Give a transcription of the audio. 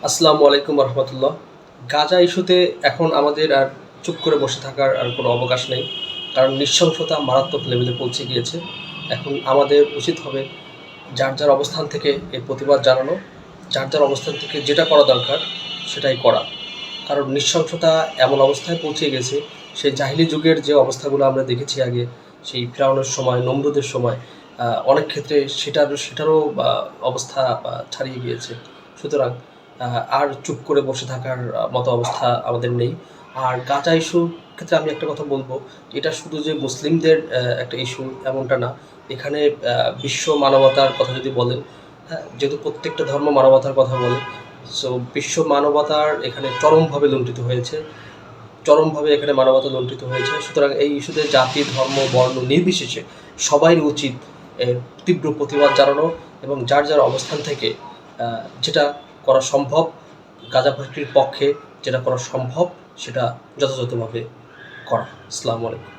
আসসালামু আলাইকুম রহমতুল্লাহ। গাজা ইস্যুতে এখন আমাদের আর চুপ করে বসে থাকার আর কোনো অবকাশ নেই, কারণ নৃশংসতা মারাত্মক লেভেলে পৌঁছে গিয়েছে। এখন আমাদের উচিত হবে যার যার অবস্থান থেকে এর প্রতিবাদ জানানো, যার যার অবস্থান থেকে যেটা করা দরকার সেটাই করা। কারণ নৃশংসতা এমন অবস্থায় পৌঁছে গেছে, সেই জাহিলি যুগের যে অবস্থাগুলো আমরা দেখেছি আগে, সেই ফিরআউনের সময়, নমরুদের সময়, অনেক ক্ষেত্রে সেটারও অবস্থা ছাড়িয়ে গিয়েছে। সুতরাং আর চুপ করে বসে থাকার মতো অবস্থা আমাদের নেই। আর গাজা ইস্যুর ক্ষেত্রে আমি একটা কথা বলব, এটা শুধু যে মুসলিমদের একটা ইস্যু এমনটা না। এখানে বিশ্ব মানবতার কথা যদি বলেন, হ্যাঁ, যেহেতু প্রত্যেকটা ধর্ম মানবতার কথা বলে, সো বিশ্ব মানবতার এখানে চরমভাবে লুণ্ঠিত হয়েছে, চরমভাবে এখানে মানবতা লুণ্ঠিত হয়েছে। সুতরাং এই ইস্যুতে জাতি, ধর্ম, বর্ণ নির্বিশেষে সবাই উচিত এর তীব্র প্রতিবাদ জানানো এবং যার যার অবস্থান থেকে যেটা করা সম্ভব, গাজা ফ্যাক্টরির পক্ষে যেটা করা সম্ভব সেটা যথাযথভাবে করা। আসসালামু আলাইকুম।